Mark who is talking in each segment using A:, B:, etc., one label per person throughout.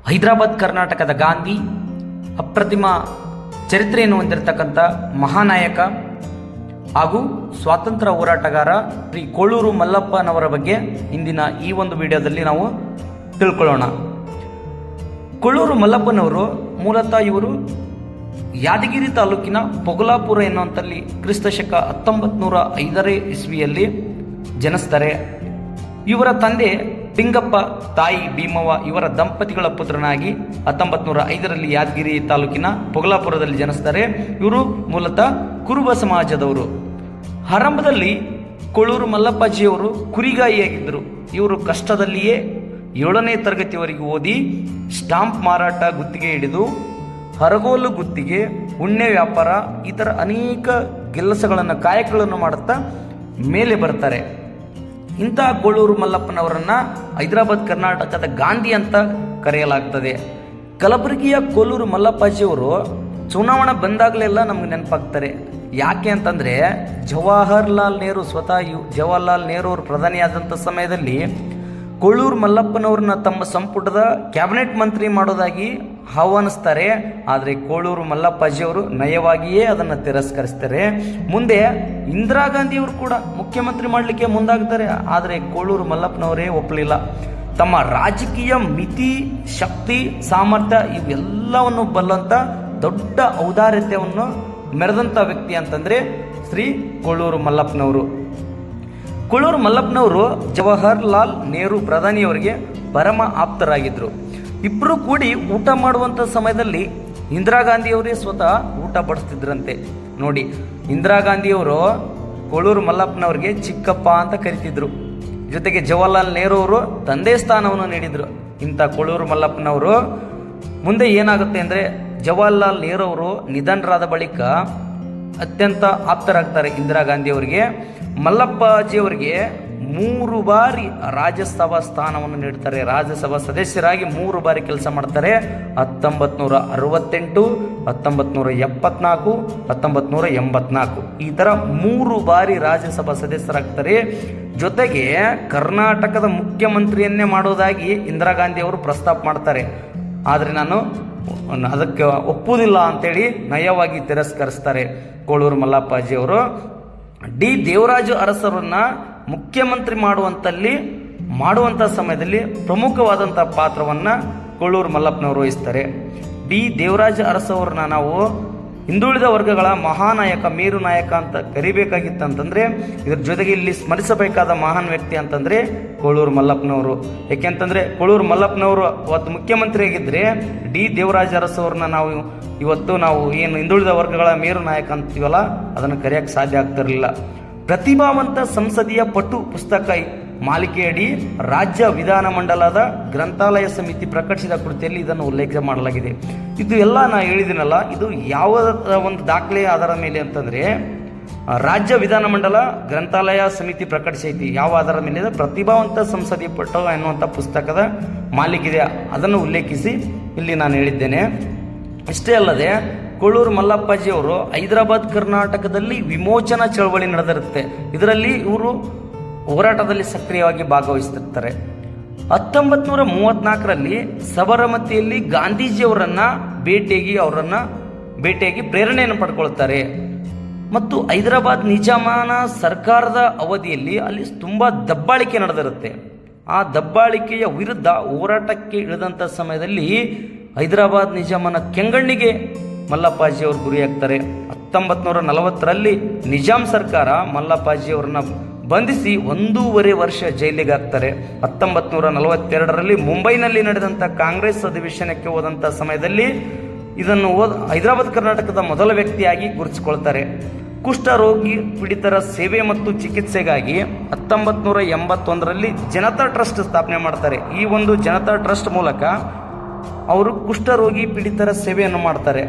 A: ಹೈದರಾಬಾದ್ ಕರ್ನಾಟಕದ ಗಾಂಧಿ, ಅಪ್ರತಿಮ ಚರಿತ್ರೆಯನ್ನು ಹೊಂದಿರತಕ್ಕಂಥ ಮಹಾನಾಯಕ ಹಾಗೂ ಸ್ವಾತಂತ್ರ್ಯ ಹೋರಾಟಗಾರ ಶ್ರೀ ಕೋಳೂರು ಮಲ್ಲಪ್ಪನವರ ಬಗ್ಗೆ ಇಂದಿನ ಈ ಒಂದು ವಿಡಿಯೋದಲ್ಲಿ ನಾವು ತಿಳ್ಕೊಳ್ಳೋಣ. ಕೋಳೂರು ಮಲ್ಲಪ್ಪನವರು ಮೂಲತಃ ಇವರು ಯಾದಗಿರಿ ತಾಲೂಕಿನ ಪೊಗಲಾಪುರ ಎನ್ನುವಂಥಲ್ಲಿ ಕ್ರಿಸ್ತಶಕ 1905 ಇಸ್ವಿಯಲ್ಲಿ ಜನಿಸ್ತಾರೆ. ಇವರ ತಂದೆ ಪಿಂಗಪ್ಪ, ತಾಯಿ ಭೀಮವ್ವ ಇವರ ದಂಪತಿಗಳ ಪುತ್ರನಾಗಿ 1905ರಲ್ಲಿ ಯಾದಗಿರಿ ತಾಲೂಕಿನ ಪೊಗಲಾಪುರದಲ್ಲಿ ಜನಿಸ್ತಾರೆ. ಇವರು ಮೂಲತಃ ಕುರುಬ ಸಮಾಜದವರು. ಆರಂಭದಲ್ಲಿ ಕೋಳೂರು ಮಲ್ಲಪ್ಪಾಜಿಯವರು ಕುರಿಗಾಯಿಯಾಗಿದ್ದರು. ಇವರು ಕಷ್ಟದಲ್ಲಿಯೇ 7ನೇ ತರಗತಿವರೆಗೆ ಓದಿ ಸ್ಟಾಂಪ್ ಮಾರಾಟ ಗುತ್ತಿಗೆ ಹಿಡಿದು ಹರಗೋಲು ಗುತ್ತಿಗೆ, ಉಣ್ಣೆ ವ್ಯಾಪಾರ, ಈ ಥರ ಅನೇಕ ಕೆಲಸಗಳನ್ನು ಕಾಯಕಗಳನ್ನು ಮಾಡುತ್ತಾ ಮೇಲೆ ಬರ್ತಾರೆ. ಇಂತಹ ಕೋಳೂರು ಮಲ್ಲಪ್ಪನವರನ್ನು ಹೈದರಾಬಾದ್ ಕರ್ನಾಟಕದ ಗಾಂಧಿ ಅಂತ ಕರೆಯಲಾಗ್ತದೆ. ಕಲಬುರಗಿಯ ಕೋಳೂರು ಮಲ್ಲಪ್ಪಾಜಿಯವರು ಚುನಾವಣೆ ಬಂದಾಗಲೆಲ್ಲ ನಮ್ಗೆ ನೆನಪಾಗ್ತಾರೆ. ಯಾಕೆ ಅಂತಂದರೆ ಜವಾಹರ್ಲಾಲ್ ನೆಹರು, ಸ್ವತಃ ಜವಾಹರ್ಲಾಲ್ ನೆಹರು ಅವರು ಪ್ರಧಾನಿಯಾದಂಥ ಸಮಯದಲ್ಲಿ ಕೋಳೂರು ಮಲ್ಲಪ್ಪನವ್ರನ್ನ ತಮ್ಮ ಸಂಪುಟದ ಕ್ಯಾಬಿನೆಟ್ ಮಂತ್ರಿ ಮಾಡೋದಾಗಿ ಆಹ್ವಾನಿಸ್ತಾರೆ. ಆದರೆ ಕೋಳೂರು ಮಲ್ಲಪ್ಪಾಜಿಯವರು ನಯವಾಗಿಯೇ ಅದನ್ನು ತಿರಸ್ಕರಿಸ್ತಾರೆ. ಮುಂದೆ ಇಂದಿರಾ ಗಾಂಧಿಯವರು ಕೂಡ ಮುಖ್ಯಮಂತ್ರಿ ಮಾಡಲಿಕ್ಕೆ ಮುಂದಾಗ್ತಾರೆ. ಆದರೆ ಕೋಳೂರು ಮಲ್ಲಪ್ಪನವರೇ ಒಪ್ಪಲಿಲ್ಲ. ತಮ್ಮ ರಾಜಕೀಯ ಮಿತಿ, ಶಕ್ತಿ, ಸಾಮರ್ಥ್ಯ ಇವೆಲ್ಲವನ್ನು ಬಲ್ಲಂಥ ದೊಡ್ಡ ಔದಾರ್ಯತೆಯನ್ನು ಮೆರೆದಂಥ ವ್ಯಕ್ತಿ ಅಂತಂದರೆ ಶ್ರೀ ಕೋಳೂರು ಮಲ್ಲಪ್ಪನವರು. ಕೋಳೂರು ಮಲ್ಲಪ್ಪನವರು ಜವಾಹರ್ಲಾಲ್ ನೆಹರು ಪ್ರಧಾನಿಯವರಿಗೆ ಪರಮ ಆಪ್ತರಾಗಿದ್ದರು. ಇಬ್ಬರು ಕೂಡಿ ಊಟ ಮಾಡುವಂಥ ಸಮಯದಲ್ಲಿ ಇಂದಿರಾ ಗಾಂಧಿಯವರೇ ಸ್ವತಃ ಊಟ ಬಡಿಸ್ತಿದ್ರಂತೆ. ನೋಡಿ, ಇಂದಿರಾ ಗಾಂಧಿಯವರು ಕೋಳೂರು ಮಲ್ಲಪ್ಪನವ್ರಿಗೆ ಚಿಕ್ಕಪ್ಪ ಅಂತ ಕರಿತಿದ್ರು. ಜೊತೆಗೆ ಜವಾಹರ್ಲಾಲ್ ನೆಹರು ಅವರು ತಂದೆ ಸ್ಥಾನವನ್ನು ನೀಡಿದರು. ಇಂಥ ಕೋಳೂರು ಮಲ್ಲಪ್ಪನವರು ಮುಂದೆ ಏನಾಗುತ್ತೆ ಅಂದರೆ ಜವಾಹರ್ಲಾಲ್ ನೆಹರು ಅವರು ನಿಧನರಾದ ಬಳಿಕ ಅತ್ಯಂತ ಆಪ್ತರಾಗ್ತಾರೆ ಇಂದಿರಾ ಗಾಂಧಿಯವರಿಗೆ. ಮಲ್ಲಪ್ಪಾಜಿಯವರಿಗೆ 3 ಬಾರಿ ರಾಜ್ಯಸಭಾ ಸ್ಥಾನವನ್ನು ನೀಡ್ತಾರೆ. ರಾಜ್ಯಸಭಾ ಸದಸ್ಯರಾಗಿ 3 ಬಾರಿ ಕೆಲಸ ಮಾಡ್ತಾರೆ. 1968, 1974, 1984 ಈ ಥರ 3 ಬಾರಿ ರಾಜ್ಯಸಭಾ ಸದಸ್ಯರಾಗ್ತಾರೆ. ಜೊತೆಗೆ ಕರ್ನಾಟಕದ ಮುಖ್ಯಮಂತ್ರಿಯನ್ನೇ ಮಾಡೋದಾಗಿ ಇಂದಿರಾ ಗಾಂಧಿ ಅವರು ಪ್ರಸ್ತಾಪ ಮಾಡ್ತಾರೆ. ಆದರೆ ನಾನು ಅದಕ್ಕೆ ಒಪ್ಪುವುದಿಲ್ಲ ಅಂತೇಳಿ ನಯವಾಗಿ ತಿರಸ್ಕರಿಸ್ತಾರೆ ಕೋಳೂರು ಮಲ್ಲಪ್ಪಾಜಿಯವರು. ಡಿ ದೇವರಾಜು ಅರಸರನ್ನ ಮುಖ್ಯಮಂತ್ರಿ ಮಾಡುವಂಥ ಸಮಯದಲ್ಲಿ ಪ್ರಮುಖವಾದಂಥ ಪಾತ್ರವನ್ನು ಕೋಳೂರು ಮಲ್ಲಪ್ಪನವರು ವಹಿಸ್ತಾರೆ. ಡಿ ದೇವರಾಜ ಅರಸವ್ರನ್ನ ನಾವು ಹಿಂದುಳಿದ ವರ್ಗಗಳ ಮಹಾನಾಯಕ, ಮೇರು ನಾಯಕ ಅಂತ ಕರಿಬೇಕಾಗಿತ್ತಂತಂದರೆ ಇದ್ರ ಜೊತೆಗೆ ಇಲ್ಲಿ ಸ್ಮರಿಸಬೇಕಾದ ಮಹಾನ್ ವ್ಯಕ್ತಿ ಅಂತಂದರೆ ಕೋಳೂರು ಮಲ್ಲಪ್ಪನವರು. ಯಾಕೆಂತಂದರೆ ಕೋಳೂರು ಮಲ್ಲಪ್ಪನವರು ಅವತ್ತು ಮುಖ್ಯಮಂತ್ರಿ ಆಗಿದ್ದರೆ ಡಿ ದೇವರಾಜ ಅರಸವ್ರನ್ನ ಇವತ್ತು ನಾವು ಏನು ಹಿಂದುಳಿದ ವರ್ಗಗಳ ಮೇರು ನಾಯಕ ಅಂತೀವಲ್ಲ ಅದನ್ನು ಕರೆಯೋಕ್ಕೆ ಸಾಧ್ಯ ಆಗ್ತಿರಲಿಲ್ಲ. ಪ್ರತಿಭಾವಂತ ಸಂಸದೀಯ ಪಟು ಪುಸ್ತಕ ಮಾಲಿಕೆಯಡಿ ರಾಜ್ಯ ವಿಧಾನಮಂಡಲದ ಗ್ರಂಥಾಲಯ ಸಮಿತಿ ಪ್ರಕಟಿಸಿದ ಕೃತಿಯಲ್ಲಿ ಇದನ್ನು ಉಲ್ಲೇಖ ಮಾಡಲಾಗಿದೆ. ಇದು ಎಲ್ಲ ನಾನು ಹೇಳಿದ್ದೀನಲ್ಲ, ಇದು ಯಾವ ಒಂದು ದಾಖಲೆ ಆಧಾರದ ಮೇಲೆ ಅಂತಂದರೆ ರಾಜ್ಯ ವಿಧಾನಮಂಡಲ ಗ್ರಂಥಾಲಯ ಸಮಿತಿ ಪ್ರಕಟಿಸೈತಿ. ಯಾವ ಆಧಾರದ ಮೇಲೆ? ಪ್ರತಿಭಾವಂತ ಸಂಸದೀಯ ಪಟು ಎನ್ನುವಂಥ ಪುಸ್ತಕದ ಮಾಲಿಕಿದೆ, ಅದನ್ನು ಉಲ್ಲೇಖಿಸಿ ಇಲ್ಲಿ ನಾನು ಹೇಳಿದ್ದೇನೆ. ಇಷ್ಟೇ ಅಲ್ಲದೆ ಕೋಳೂರು ಮಲ್ಲಪ್ಪಾಜಿಯವರು ಹೈದರಾಬಾದ್ ಕರ್ನಾಟಕದಲ್ಲಿ ವಿಮೋಚನಾ ಚಳವಳಿ ನಡೆದಿರುತ್ತೆ. ಇದರಲ್ಲಿ ಇವರು ಹೋರಾಟದಲ್ಲಿ ಸಕ್ರಿಯವಾಗಿ ಭಾಗವಹಿಸುತ್ತಿರ್ತಾರೆ. 1934ರಲ್ಲಿ ಸಬರಮತಿಯಲ್ಲಿ ಗಾಂಧೀಜಿಯವರನ್ನು ಭೇಟಿಯಾಗಿ ಪ್ರೇರಣೆಯನ್ನು ಪಡ್ಕೊಳ್ತಾರೆ. ಮತ್ತು ಹೈದರಾಬಾದ್ ನಿಜಾಮನ ಸರ್ಕಾರದ ಅವಧಿಯಲ್ಲಿ ಅಲ್ಲಿ ತುಂಬ ದಬ್ಬಾಳಿಕೆ ನಡೆದಿರುತ್ತೆ. ಆ ದಬ್ಬಾಳಿಕೆಯ ವಿರುದ್ಧ ಹೋರಾಟಕ್ಕೆ ಇಳಿದಂಥ ಸಮಯದಲ್ಲಿ ಹೈದರಾಬಾದ್ ನಿಜಾಮನ ಕೆಂಗಣ್ಣಿಗೆ ಮಲ್ಲಪ್ಪಾಜಿಯವರು ಗುರಿಯಾಗ್ತಾರೆ. 1940ರಲ್ಲಿ ನಿಜಾಂ ಸರ್ಕಾರ ಮಲ್ಲಪ್ಪಾಜಿಯವರನ್ನ ಬಂಧಿಸಿ 1.5 ವರ್ಷ ಜೈಲಿಗೆ ಹಾಕ್ತಾರೆ. 1942ರಲ್ಲಿ ಮುಂಬೈನಲ್ಲಿ ನಡೆದಂಥ ಕಾಂಗ್ರೆಸ್ ಅಧಿವೇಶನಕ್ಕೆ ಹೋದಂಥ ಸಮಯದಲ್ಲಿ ಇದನ್ನು ಹೈದರಾಬಾದ್ ಕರ್ನಾಟಕದ ಮೊದಲ ವ್ಯಕ್ತಿಯಾಗಿ ಗುರುತಿಸಿಕೊಳ್ತಾರೆ. ಕುಷ್ಠರೋಗಿ ಪೀಡಿತರ ಸೇವೆ ಮತ್ತು ಚಿಕಿತ್ಸೆಗಾಗಿ 1981ರಲ್ಲಿ ಜನತಾ ಟ್ರಸ್ಟ್ ಸ್ಥಾಪನೆ ಮಾಡ್ತಾರೆ. ಈ ಒಂದು ಜನತಾ ಟ್ರಸ್ಟ್ ಮೂಲಕ ಅವರು ಕುಷ್ಠರೋಗಿ ಪೀಡಿತರ ಸೇವೆಯನ್ನು ಮಾಡ್ತಾರೆ.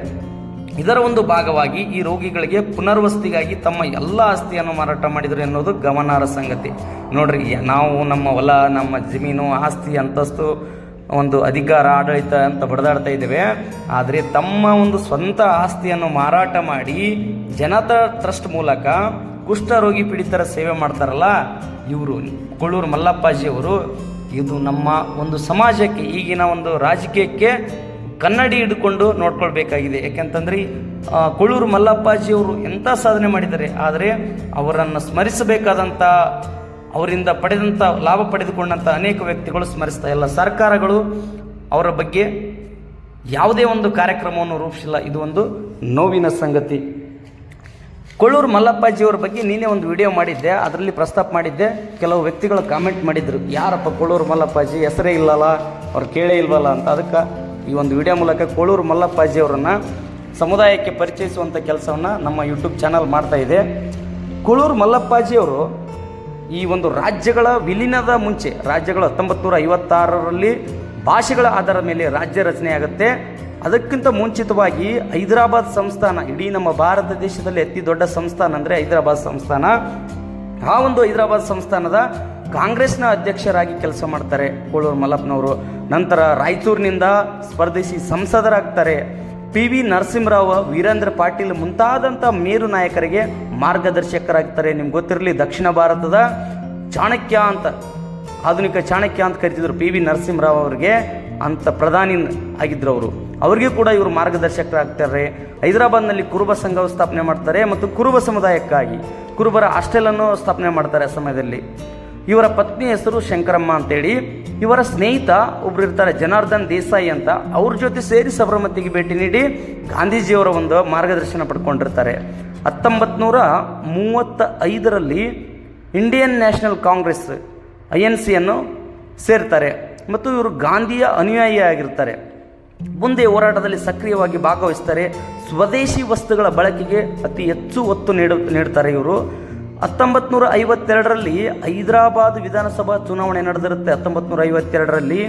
A: ಇದರ ಒಂದು ಭಾಗವಾಗಿ ಈ ರೋಗಿಗಳಿಗೆ ಪುನರ್ವಸತಿಗಾಗಿ ತಮ್ಮ ಎಲ್ಲ ಆಸ್ತಿಯನ್ನು ಮಾರಾಟ ಮಾಡಿದರು ಎನ್ನುವುದು ಗಮನಾರ್ಹ ಸಂಗತಿ. ನೋಡ್ರಿ, ನಾವು ನಮ್ಮ ಹೊಲ, ನಮ್ಮ ಜಮೀನು, ಆಸ್ತಿ, ಅಂತಸ್ತು, ಒಂದು ಅಧಿಕಾರ, ಆಡಳಿತ ಅಂತ ಬಡದಾಡ್ತಾ ಇದ್ದೇವೆ. ಆದರೆ ತಮ್ಮ ಒಂದು ಸ್ವಂತ ಆಸ್ತಿಯನ್ನು ಮಾರಾಟ ಮಾಡಿ ಜನತಾ ಟ್ರಸ್ಟ್ ಮೂಲಕ ಕುಷ್ಠರೋಗಿ ಪೀಡಿತರ ಸೇವೆ ಮಾಡ್ತಾರಲ್ಲ, ಇವರು ಕೋಳೂರು ಮಲ್ಲಪ್ಪಾಜಿಯವರು ಇದು ನಮ್ಮ ಒಂದು ಸಮಾಜಕ್ಕೆ, ಈಗಿನ ಒಂದು ರಾಜಕೀಯಕ್ಕೆ ಕನ್ನಡಿ ಹಿಡ್ಕೊಂಡು ನೋಡ್ಕೊಳ್ಬೇಕಾಗಿದೆ. ಯಾಕೆಂತಂದ್ರೆ ಕೊಳೂರು ಮಲ್ಲಪ್ಪಾಜಿಯವರು ಎಂಥ ಸಾಧನೆ ಮಾಡಿದ್ದಾರೆ, ಆದರೆ ಅವರನ್ನು ಸ್ಮರಿಸಬೇಕಾದಂಥ, ಅವರಿಂದ ಪಡೆದಂಥ ಲಾಭ ಪಡೆದುಕೊಂಡಂಥ ಅನೇಕ ವ್ಯಕ್ತಿಗಳು ಸ್ಮರಿಸ್ತಾ ಇಲ್ಲ. ಸರ್ಕಾರಗಳು ಅವರ ಬಗ್ಗೆ ಯಾವುದೇ ಒಂದು ಕಾರ್ಯಕ್ರಮವನ್ನು ರೂಪಿಸಿಲ್ಲ. ಇದು ಒಂದು ನೋವಿನ ಸಂಗತಿ. ಕೊಳೂರು ಮಲ್ಲಪ್ಪಾಜಿಯವರ ಬಗ್ಗೆ ನೀನೇ ಒಂದು ವಿಡಿಯೋ ಮಾಡಿದ್ದೆ, ಅದರಲ್ಲಿ ಪ್ರಸ್ತಾಪ ಮಾಡಿದ್ದೆ. ಕೆಲವು ವ್ಯಕ್ತಿಗಳು ಕಾಮೆಂಟ್ ಮಾಡಿದರು, ಯಾರಪ್ಪ ಕೊಳೂರು ಮಲ್ಲಪ್ಪಾಜಿ, ಹೆಸರೇ ಇಲ್ಲಲ್ಲ, ಅವ್ರು ಕೇಳೇ ಇಲ್ವಲ್ಲ ಅಂತ. ಅದಕ್ಕೆ ಈ ಒಂದು ವಿಡಿಯೋ ಮೂಲಕ ಕೊಳೂರು ಮಲ್ಲಪ್ಪಾಜಿಯವರನ್ನು ಸಮುದಾಯಕ್ಕೆ ಪರಿಚಯಿಸುವಂಥ ಕೆಲಸವನ್ನು ನಮ್ಮ ಯೂಟ್ಯೂಬ್ ಚಾನಲ್ ಮಾಡ್ತಾ ಇದೆ. ಕೊಳೂರು ಮಲ್ಲಪ್ಪಾಜಿಯವರು ಈ ಒಂದು ರಾಜ್ಯಗಳ ವಿಲೀನದ ಮುಂಚೆ, ರಾಜ್ಯಗಳು 1956ರಲ್ಲಿ ಭಾಷೆಗಳ ಆಧಾರದ ಮೇಲೆ ರಾಜ್ಯ ರಚನೆ ಆಗುತ್ತೆ. ಅದಕ್ಕಿಂತ ಮುಂಚಿತವಾಗಿ ಹೈದರಾಬಾದ್ ಸಂಸ್ಥಾನ, ಇಡೀ ನಮ್ಮ ಭಾರತ ದೇಶದಲ್ಲಿ ಅತಿ ದೊಡ್ಡ ಸಂಸ್ಥಾನ ಅಂದರೆ ಹೈದರಾಬಾದ್ ಸಂಸ್ಥಾನ. ಆ ಒಂದು ಹೈದರಾಬಾದ್ ಸಂಸ್ಥಾನದ ಕಾಂಗ್ರೆಸ್ನ ಅಧ್ಯಕ್ಷರಾಗಿ ಕೆಲಸ ಮಾಡ್ತಾರೆ ಕೊಳೂರು ಮಲ್ಲಪ್ಪನವರು. ನಂತರ ರಾಯಚೂರಿನಿಂದ ಸ್ಪರ್ಧಿಸಿ ಸಂಸದರಾಗ್ತಾರೆ. PV ನರಸಿಂಹರಾವ್, ವೀರೇಂದ್ರ ಪಾಟೀಲ್ ಮುಂತಾದಂಥ ಮೇರು ನಾಯಕರಿಗೆ ಮಾರ್ಗದರ್ಶಕರಾಗ್ತಾರೆ. ನಿಮ್ಗೆ ಗೊತ್ತಿರಲಿ, ದಕ್ಷಿಣ ಭಾರತದ ಚಾಣಕ್ಯ ಅಂತ, ಆಧುನಿಕ ಚಾಣಕ್ಯ ಅಂತ ಕರಿತಿದ್ರು PV ನರಸಿಂಹರಾವ್ ಅವರಿಗೆ. ಅಂತ ಪ್ರಧಾನಿ ಆಗಿದ್ರು ಅವರು. ಅವರಿಗೆ ಕೂಡ ಇವರು ಮಾರ್ಗದರ್ಶಕರಾಗ್ತಾರೆ. ಹೈದರಾಬಾದ್ನಲ್ಲಿ ಕುರುಬ ಸಂಘವು ಸ್ಥಾಪನೆ ಮಾಡ್ತಾರೆ ಮತ್ತು ಕುರುಬ ಸಮುದಾಯಕ್ಕಾಗಿ ಕುರುಬರ ಹಾಸ್ಟೆಲನ್ನು ಸ್ಥಾಪನೆ ಮಾಡ್ತಾರೆ ಆ ಸಮಯದಲ್ಲಿ. ಇವರ ಪತ್ನಿ ಹೆಸರು ಶಂಕರಮ್ಮ ಅಂತೇಳಿ. ಇವರ ಸ್ನೇಹಿತ ಒಬ್ರು ಇರ್ತಾರೆ, ಜನಾರ್ದನ್ ದೇಸಾಯಿ ಅಂತ. ಅವ್ರ ಜೊತೆ ಸೇರಿ ಸಬರಮತಿಗೆ ಭೇಟಿ ನೀಡಿ ಗಾಂಧೀಜಿಯವರ ಒಂದು ಮಾರ್ಗದರ್ಶನ ಪಡ್ಕೊಂಡಿರ್ತಾರೆ. 1935ರಲ್ಲಿ ಇಂಡಿಯನ್ ನ್ಯಾಷನಲ್ ಕಾಂಗ್ರೆಸ್ INCಯನ್ನು ಸೇರ್ತಾರೆ ಮತ್ತು ಇವರು ಗಾಂಧಿಯ ಅನುಯಾಯಿ ಆಗಿರ್ತಾರೆ. ಮುಂದೆ ಹೋರಾಟದಲ್ಲಿ ಸಕ್ರಿಯವಾಗಿ ಭಾಗವಹಿಸ್ತಾರೆ. ಸ್ವದೇಶಿ ವಸ್ತುಗಳ ಬಳಕೆಗೆ ಅತಿ ಹೆಚ್ಚು ಒತ್ತು ನೀಡುತ್ತಾರೆ ಇವರು. 1952ರಲ್ಲಿ ಹೈದರಾಬಾದ್ ವಿಧಾನಸಭಾ ಚುನಾವಣೆ ನಡೆದಿರುತ್ತೆ. 1952ರಲ್ಲಿ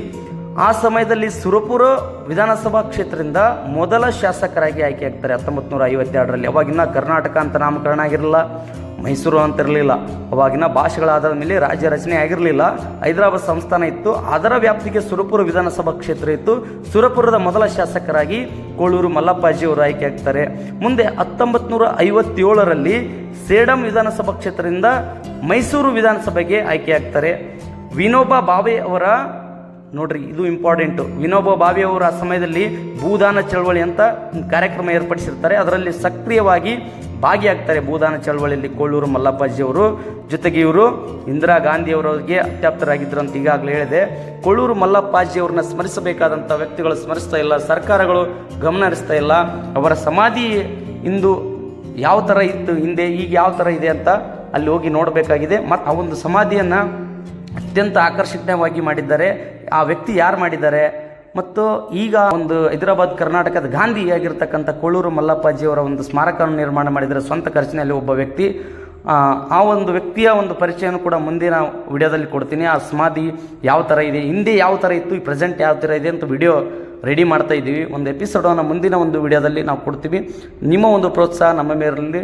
A: ಆ ಸಮಯದಲ್ಲಿ ಸುರಪುರ ವಿಧಾನಸಭಾ ಕ್ಷೇತ್ರದಿಂದ ಮೊದಲ ಶಾಸಕರಾಗಿ ಆಯ್ಕೆ ಆಗ್ತಾರೆ. 1952ರಲ್ಲಿ ಅವಾಗಿನ ಕರ್ನಾಟಕ ಅಂತ ನಾಮಕರಣ ಆಗಿರಲಿಲ್ಲ, ಮೈಸೂರು ಅಂತ ಇರಲಿಲ್ಲ. ಅವಾಗಿನ ಭಾಷೆಗಳ ಆಧಾರದ ಮೇಲೆ ರಾಜ್ಯ ರಚನೆ ಆಗಿರಲಿಲ್ಲ. ಹೈದರಾಬಾದ್ ಸಂಸ್ಥಾನ ಇತ್ತು, ಅದರ ವ್ಯಾಪ್ತಿಗೆ ಸುರಪುರ ವಿಧಾನಸಭಾ ಕ್ಷೇತ್ರ ಇತ್ತು. ಸುರಪುರದ ಮೊದಲ ಶಾಸಕರಾಗಿ ಕೊಳೂರು ಮಲ್ಲಪ್ಪಾಜಿಯವರು ಆಯ್ಕೆ ಆಗ್ತಾರೆ. ಮುಂದೆ 1957ರಲ್ಲಿ ಸೇಡಂ ವಿಧಾನಸಭಾ ಕ್ಷೇತ್ರದಿಂದ ಮೈಸೂರು ವಿಧಾನಸಭೆಗೆ ಆಯ್ಕೆ ಆಗ್ತಾರೆ. ವಿನೋಬಾ ಭಾವೆ ಅವರ, ನೋಡ್ರಿ ಇದು ಇಂಪಾರ್ಟೆಂಟು, ವಿನೋಬಾ ಭಾವೆ ಅವರ ಆ ಸಮಯದಲ್ಲಿ ಭೂದಾನ ಚಳವಳಿ ಅಂತ ಕಾರ್ಯಕ್ರಮ ಏರ್ಪಡಿಸಿರ್ತಾರೆ. ಅದರಲ್ಲಿ ಸಕ್ರಿಯವಾಗಿ ಭಾಗಿಯಾಗ್ತಾರೆ ಭೂದಾನ ಚಳವಳಿಯಲ್ಲಿ ಕೊಳೂರು ಮಲ್ಲಪ್ಪಾಜಿಯವರು. ಜೊತೆಗೆ ಇವರು ಇಂದಿರಾ ಗಾಂಧಿಯವರಿಗೆ ಅತ್ಯಾಪ್ತರಾಗಿದ್ದರು ಅಂತ ಈಗಾಗಲೇ ಹೇಳಿದೆ. ಕೊಳೂರು ಮಲ್ಲಪ್ಪಾಜಿಯವ್ರನ್ನ ಸ್ಮರಿಸಬೇಕಾದಂಥ ವ್ಯಕ್ತಿಗಳು ಸ್ಮರಿಸ್ತಾ ಇಲ್ಲ, ಸರ್ಕಾರಗಳು ಗಮನ ಹರಿಸ್ತಾ ಇಲ್ಲ. ಅವರ ಸಮಾಧಿ ಇಂದು ಯಾವ ಥರ ಇತ್ತು ಹಿಂದೆ, ಈಗ ಯಾವ ಥರ ಇದೆ ಅಂತ ಅಲ್ಲಿ ಹೋಗಿ ನೋಡಬೇಕಾಗಿದೆ. ಮತ್ತು ಆ ಒಂದು ಸಮಾಧಿಯನ್ನು ಅತ್ಯಂತ ಆಕರ್ಷಣೀಯವಾಗಿ ಮಾಡಿದ್ದಾರೆ. ಆ ವ್ಯಕ್ತಿ ಯಾರು ಮಾಡಿದ್ದಾರೆ ಮತ್ತು ಈಗ ಒಂದು ಹೈದರಾಬಾದ್ ಕರ್ನಾಟಕದ ಗಾಂಧಿ ಆಗಿರ್ತಕ್ಕಂಥ ಕೊಳೂರು ಮಲ್ಲಪ್ಪಾಜಿಯವರ ಒಂದು ಸ್ಮಾರಕವನ್ನು ನಿರ್ಮಾಣ ಮಾಡಿದರೆ ಸ್ವಂತ ಖರ್ಚಿನಲ್ಲಿ ಒಬ್ಬ ವ್ಯಕ್ತಿ. ಆ ಒಂದು ವ್ಯಕ್ತಿಯ ಒಂದು ಪರಿಚಯನೂ ಕೂಡ ಮುಂದಿನ ವಿಡಿಯೋದಲ್ಲಿ ಕೊಡ್ತೀನಿ. ಆ ಸಮಾಧಿ ಯಾವ ಥರ ಇದೆ, ಹಿಂದೆ ಯಾವ ಥರ ಇತ್ತು, ಈ ಪ್ರೆಸೆಂಟ್ ಯಾವ ಥರ ಇದೆ ಅಂತ ವಿಡಿಯೋ ರೆಡಿ ಮಾಡ್ತಾ ಇದ್ದೀವಿ. ಒಂದು ಎಪಿಸೋಡನ್ನು ಮುಂದಿನ ಒಂದು ವಿಡಿಯೋದಲ್ಲಿ ನಾವು ಕೊಡ್ತೀವಿ. ನಿಮ್ಮ ಒಂದು ಪ್ರೋತ್ಸಾಹ ನಮ್ಮ ಮೇಲಿರಲಿ.